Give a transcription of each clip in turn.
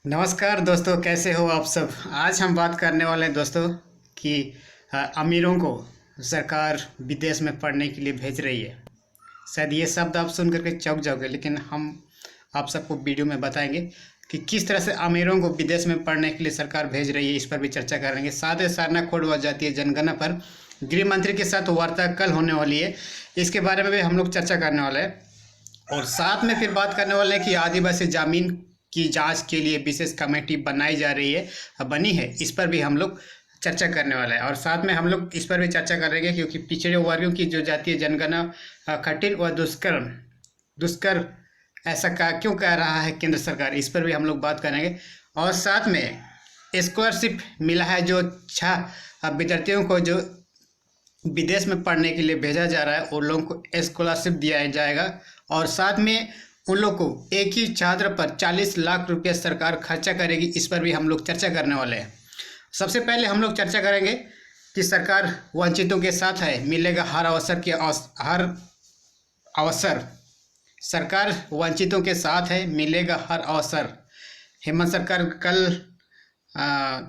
नमस्कार दोस्तों, कैसे हो आप सब। आज हम बात करने वाले हैं दोस्तों कि अमीरों को सरकार विदेश में पढ़ने के लिए भेज रही है। शायद ये शब्द आप सुन करके चौंक जाओगे, लेकिन हम आप सबको वीडियो में बताएंगे कि किस तरह से अमीरों को विदेश में पढ़ने के लिए सरकार भेज रही है। इस पर भी चर्चा करेंगे। साथ ही सारनाक खोद जाती है जनगणना पर गृह मंत्री के साथ वार्ता कल होने वाली है, इसके बारे में भी हम लोग चर्चा करने वाले हैं। और साथ में फिर बात करने वाले हैं कि आदिवासी जमीन की जांच के लिए विशेष कमेटी बनाई जा रही है, बनी है, इस पर भी हम लोग चर्चा करने वाला है। और साथ में हम लोग इस पर भी चर्चा करेंगे क्योंकि पिछड़े वर्गों की जो जातीय जनगणना कठिन व दुष्कर ऐसा क्यों कह रहा है केंद्र सरकार, इस पर भी हम लोग बात करेंगे। और साथ में स्कॉलरशिप मिला है जो 6 विद्यार्थियों को जो विदेश में पढ़ने के लिए भेजा जा रहा है, उन लोगों को स्कॉलरशिप दिया जाएगा। और साथ में उन लोग को एक ही छात्र पर 40 लाख रुपया सरकार खर्चा करेगी, इस पर भी हम लोग चर्चा करने वाले हैं। सबसे पहले हम लोग चर्चा करेंगे कि सरकार वंचितों के साथ है, मिलेगा हर अवसर। सरकार वंचितों के साथ है, मिलेगा हर अवसर। हेमंत सरकार कल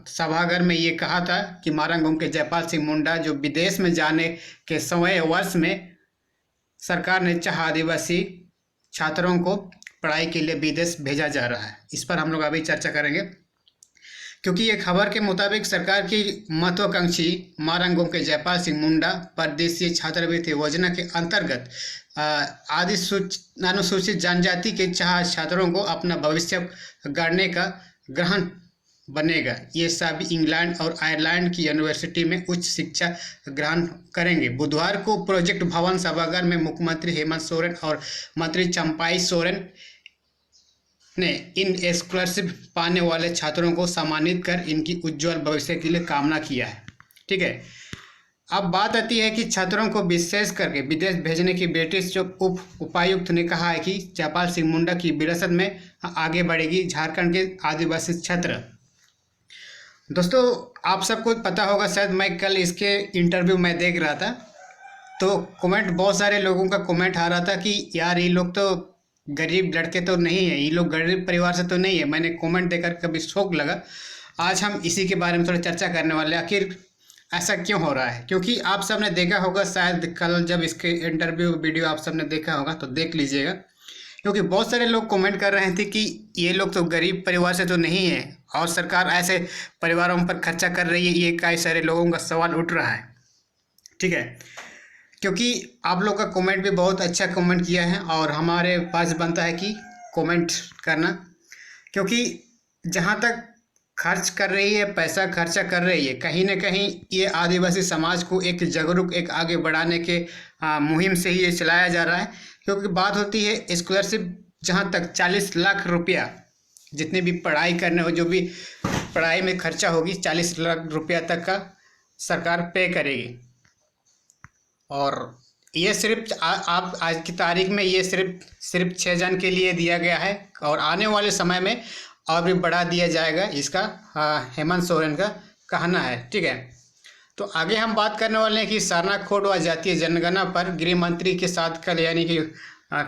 सभागार में ये कहा था कि मारंगुम के जयपाल सिंह मुंडा जो विदेश में जाने के 100वें वर्ष में सरकार ने चाहा आदिवासी छात्रों को पढ़ाई के लिए विदेश भेजा जा रहा है। इस पर हम लोग अभी चर्चा करेंगे क्योंकि ये खबर के मुताबिक सरकार की महत्वाकांक्षी मारंगुम के जयपाल सिंह मुंडा परदेशीय छात्रवृत्ति योजना के अंतर्गत अनुसूचित जनजाति के छात्रों को अपना भविष्य गढ़ने का ग्रहण बनेगा। ये सभी इंग्लैंड और आयरलैंड की यूनिवर्सिटी में उच्च शिक्षा ग्रहण करेंगे। बुधवार को प्रोजेक्ट भवन सभागार में मुख्यमंत्री हेमंत सोरेन और मंत्री चंपाई सोरेन ने इन स्कॉलरशिप पाने वाले छात्रों को सम्मानित कर इनकी उज्जवल भविष्य के लिए कामना किया है। ठीक है, अब बात आती है कि छात्रों को विशेष करके विदेश भेजने की ब्रिटिश जो उपायुक्त ने कहा है कि जयपाल सिंह मुंडा की विरासत में आगे बढ़ेगी झारखंड के आदिवासी क्षेत्र। दोस्तों, आप सबको पता होगा, शायद मैं कल इसके इंटरव्यू में देख रहा था तो कमेंट, बहुत सारे लोगों का कमेंट आ रहा था कि यार ये लोग तो गरीब लड़के तो नहीं है, ये लोग गरीब परिवार से तो नहीं है। मैंने कमेंट देखकर कभी शौक लगा। आज हम इसी के बारे में थोड़ा चर्चा करने वाले हैं, आखिर ऐसा क्यों हो रहा है। क्योंकि आप सब ने देखा होगा, शायद कल जब इसके इंटरव्यू वीडियो आप सब ने देखा होगा तो देख लीजिएगा, क्योंकि बहुत सारे लोग कमेंट कर रहे थे कि ये लोग तो गरीब परिवार से तो नहीं है और सरकार ऐसे परिवारों पर खर्चा कर रही है। ये कई सारे लोगों का सवाल उठ रहा है। ठीक है, क्योंकि आप लोग का कमेंट भी बहुत अच्छा कमेंट किया है और हमारे पास बनता है कि कमेंट करना, क्योंकि जहाँ तक खर्च कर रही है, पैसा खर्चा कर रही है, कहीं ना कहीं ये आदिवासी समाज को एक जागरूक, एक आगे बढ़ाने के मुहिम से ही ये चलाया जा रहा है। क्योंकि बात होती है स्कॉलरशिप, जहाँ तक 40 लाख रुपया जितनी भी पढ़ाई करने हो, जो भी पढ़ाई में खर्चा होगी, 40 लाख रुपया तक का सरकार पे करेगी। और ये सिर्फ आप आज की तारीख में ये सिर्फ 6 जन के लिए दिया गया है और आने वाले समय में और भी बढ़ा दिया जाएगा, इसका हेमंत सोरेन का कहना है। ठीक है, तो आगे हम बात करने वाले हैं कि सारनाक खोड व जातीय जनगणना पर गृह मंत्री के साथ कल यानी कि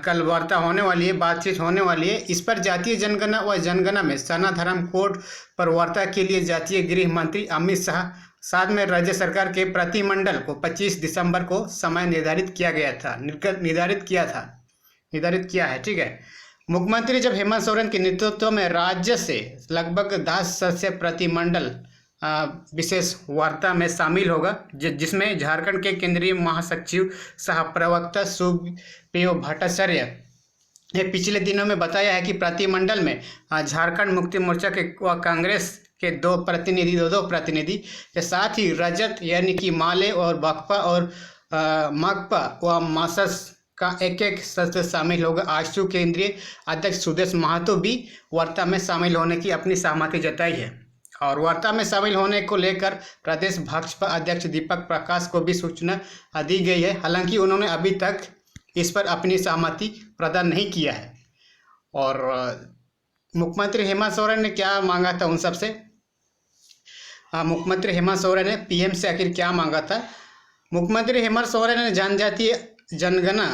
कल वार्ता होने वाली है, बातचीत होने वाली है। इस पर जातीय जनगणना व जनगणना में सरना धर्म कोड पर वार्ता के लिए जातीय गृह मंत्री अमित शाह साथ में राज्य सरकार के प्रतिनिधिमंडल को 25 दिसंबर को समय निर्धारित किया है। ठीक है, मुख्यमंत्री जब हेमंत सोरेन के नेतृत्व में राज्य से लगभग 10 सदस्य प्रतिनिधिमंडल विशेष वार्ता में शामिल होगा, जिसमें झारखंड के केंद्रीय महासचिव सह प्रवक्ता सुप्रियो भट्टाचार्य ने पिछले दिनों में बताया है कि प्रतिनिधिमंडल में झारखंड मुक्ति मोर्चा के व कांग्रेस के दो प्रतिनिधि के साथ ही रजत यानी कि माले और बकपा और माकपा व मासस का एक सदस्य शामिल होगा। आजसू केंद्रीय अध्यक्ष सुदेश महतो भी वार्ता में शामिल होने की अपनी सहमति जताई है और वार्ता में शामिल होने को लेकर प्रदेश भाजपा अध्यक्ष दीपक प्रकाश को भी सूचना दी गई है। हालांकि उन्होंने अभी तक इस पर अपनी सहमति प्रदान नहीं किया है। और मुख्यमंत्री हेमंत सोरेन ने क्या मांगा था उन सबसे, मुख्यमंत्री हेमंत सोरेन ने पीएम से आखिर क्या मांगा था। मुख्यमंत्री हेमंत सोरेन ने जनजातीय जनगणना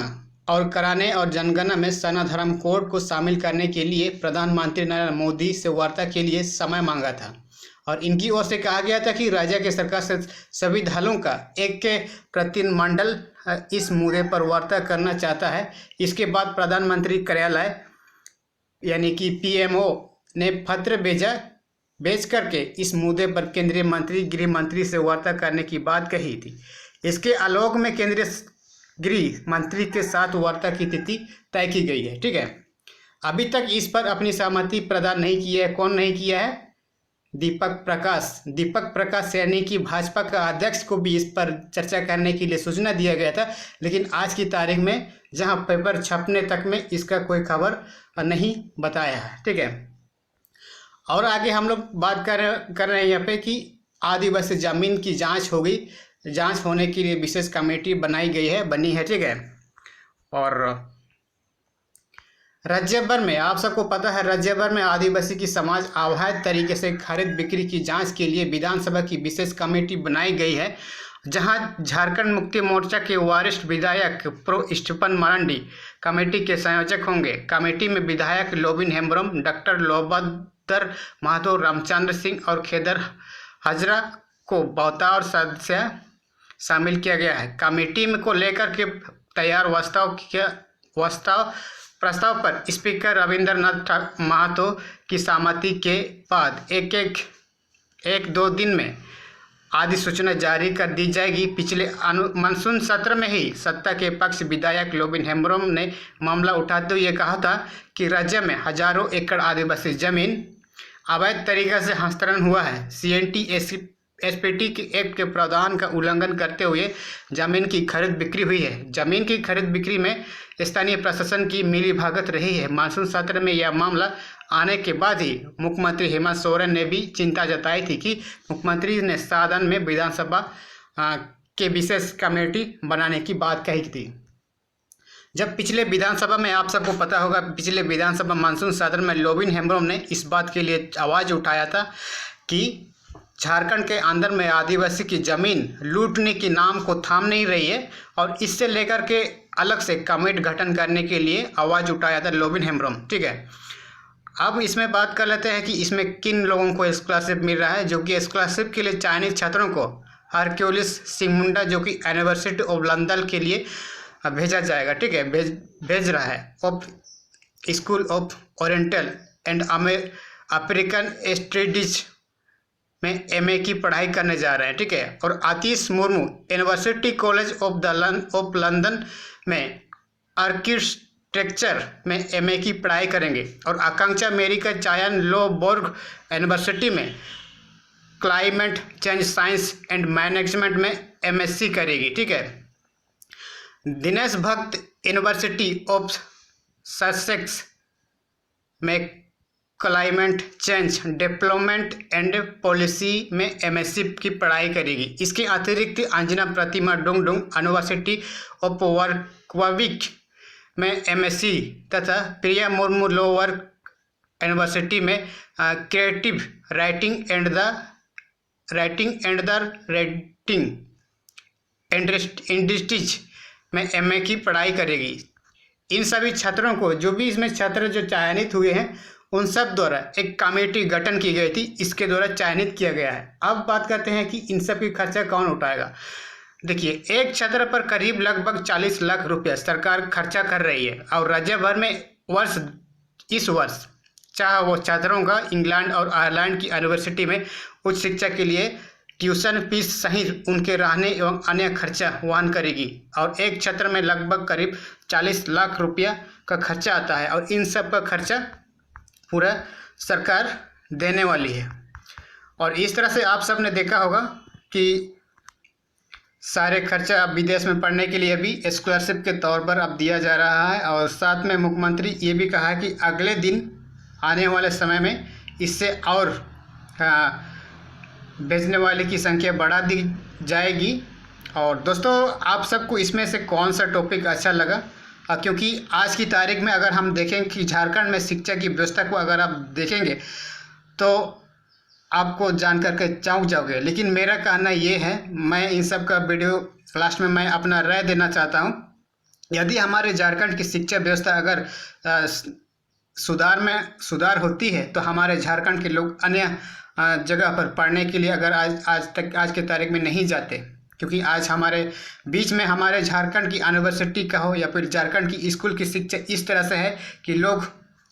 और कराने और जनगणना में सना धर्म कोड को शामिल करने के लिए प्रधानमंत्री नरेंद्र मोदी से वार्ता के लिए समय मांगा था और इनकी ओर से कहा गया था कि राज्य की सरकार से सभी दलों का एक के प्रतिनिधिमंडल इस मुद्दे पर वार्ता करना चाहता है। इसके बाद प्रधानमंत्री कार्यालय यानी कि पीएमओ ने पत्र भेज करके इस मुद्दे पर केंद्रीय मंत्री गृह मंत्री से वार्ता करने की बात कही थी। इसके आलोक में केंद्रीय गृह मंत्री के साथ वार्ता की तिथि तय की गई है। ठीक है, अभी तक इस पर अपनी सहमति प्रदान नहीं की है। कौन नहीं किया है? दीपक प्रकाश यानी कि भाजपा का अध्यक्ष को भी इस पर चर्चा करने के लिए सूचना दिया गया था, लेकिन आज की तारीख में जहां पेपर छपने तक में इसका कोई खबर नहीं बताया है। ठीक है, और आगे हम लोग बात कर रहे हैं यहाँ पे कि आदिवासी जमीन की जांच होगी। जांच होने के लिए विशेष कमेटी बनी है। ठीक है, और राज्य भर में आप सबको पता है, राज्य भर में आदिवासी की समाज अवैध तरीके से खरीद बिक्री की जांच के लिए विधानसभा की विशेष कमेटी बनाई गई है, जहां झारखंड मुक्ति मोर्चा के वरिष्ठ विधायक प्रो स्टीफन मरांडी कमेटी के संयोजक होंगे। कमेटी में विधायक लोबिन हेम्ब्रम, डॉक्टर लोबदर महतो, रामचंद्र सिंह और खेदर हजरा को बतौर सदस्य शामिल किया गया है। कमेटी में को लेकर के तैयार प्रस्ताव पर स्पीकर रविंद्रनाथ महतो की सहमति के बाद एक दो दिन में अधिसूचना जारी कर दी जाएगी। पिछले मानसून सत्र में ही सत्ता के पक्ष विधायक लोबिन हेम्ब्रम ने मामला उठाते हुए कहा था कि राज्य में हजारों एकड़ आदिवासी जमीन अवैध तरीके से हस्तांतरण हुआ है। सीएनटी एसपीटी के एक्ट के प्रावधान का उल्लंघन करते हुए जमीन की खरीद बिक्री हुई है। जमीन की खरीद बिक्री में स्थानीय प्रशासन की मिलीभगत रही है। मानसून सत्र में यह मामला आने के बाद ही मुख्यमंत्री हेमंत सोरेन ने भी चिंता जताई थी कि मुख्यमंत्री ने सदन में विधानसभा के विशेष कमेटी बनाने की बात कही थी। जब पिछले विधानसभा में आप सबको पता होगा, पिछले विधानसभा मानसून सत्र में लोबिन हेम्ब्रम ने इस बात के लिए आवाज़ उठाया था कि झारखंड के अंदर में आदिवासी की जमीन लूटने के नाम को थाम नहीं रही है और इससे लेकर के अलग से कमेटी गठन करने के लिए आवाज़ उठाया था लोबिन हेम्ब्रम। ठीक है, अब इसमें बात कर लेते हैं कि इसमें किन लोगों को स्कॉलरशिप मिल रहा है। जो कि स्कॉलरशिप के लिए चाइनीज छात्रों को हरक्यूलिस सिंगमुंडा जो कि यूनिवर्सिटी ऑफ लंदन के लिए भेजा जाएगा। ठीक है, भेज रहा है। Of school of oriental and African studies में एमए की पढ़ाई करने जा रहे हैं। ठीक है, और Atish Murmu university college of London में आर्किटेक्चर में एमए की पढ़ाई करेंगे और आकांक्षा मेरी का चयन लोबोर्ग यूनिवर्सिटी में climate change science and management में एमएससी करेगी। ठीक है, Dinesh Bhakt university of Sussex में climate change development and policy में एमएससी की पढ़ाई करेगी। इसके अतिरिक्त अंजना प्रतिमा डुंगडुंग यूनिवर्सिटी ऑफ वर्कविक में एमएससी तथा प्रिया मुर्मू लोअर यूनिवर्सिटी में creative writing and writing industries में एमए की पढ़ाई करेगी। इन सभी छात्रों को जो भी इसमें छात्र जो चयनित हुए हैं उन सब द्वारा एक कमेटी गठन की गई थी, इसके द्वारा चयनित किया गया है। अब बात करते हैं कि इन सब की खर्चा कौन उठाएगा। देखिए, एक छात्र पर करीब लगभग 40 लाख रुपया सरकार खर्चा कर रही है और राज्य भर में इस वर्ष चाहे वो छात्रों का इंग्लैंड और आयरलैंड की यूनिवर्सिटी में उच्च शिक्षा के लिए ट्यूशन फीस सहित उनके रहने एवं अन्य खर्चा वहन करेगी और एक छात्र में लगभग करीब 40 लाख रुपया का खर्चा आता है और इन सब का खर्चा पूरा सरकार देने वाली है। और इस तरह से आप सब ने देखा होगा कि सारे खर्चा अब विदेश में पढ़ने के लिए भी स्कॉलरशिप के तौर पर अब दिया जा रहा है और साथ में मुख्यमंत्री ये भी कहा है कि अगले दिन आने वाले समय में इससे और भेजने वाले की संख्या बढ़ा दी जाएगी। और दोस्तों, आप सबको इसमें से कौन सा टॉपिक अच्छा लगा, क्योंकि आज की तारीख में अगर हम देखें कि झारखंड में शिक्षा की व्यवस्था को अगर आप देखेंगे तो आपको जान करके चौंक जाओगे। लेकिन मेरा कहना ये है, मैं इन सब का वीडियो लास्ट में मैं अपना राय देना चाहता हूँ। यदि हमारे झारखंड की शिक्षा व्यवस्था अगर सुधार होती है तो हमारे झारखंड के लोग अन्य जगह पर पढ़ने के लिए अगर आज के तारीख में नहीं जाते, क्योंकि आज हमारे बीच में हमारे झारखंड की यूनिवर्सिटी का हो या फिर झारखंड की स्कूल की शिक्षा इस तरह से है कि लोग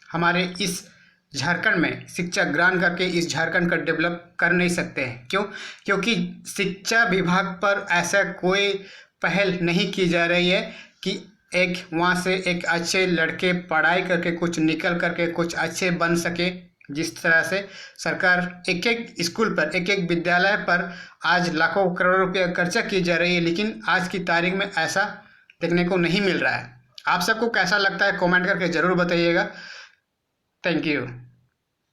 हमारे इस झारखंड में शिक्षा ग्रहण करके इस झारखंड का डेवलप कर नहीं सकते हैं। क्यों? क्योंकि शिक्षा विभाग पर ऐसा कोई पहल नहीं की जा रही है कि एक वहाँ से एक अच्छे लड़के पढ़ाई करके कुछ निकल करके कुछ अच्छे बन सके। जिस तरह से सरकार एक एक स्कूल पर एक एक विद्यालय पर आज लाखों करोड़ों रुपये खर्चा की जा रही है, लेकिन आज की तारीख में ऐसा देखने को नहीं मिल रहा है। आप सबको कैसा लगता है कमेंट करके ज़रूर बताइएगा। Thank you.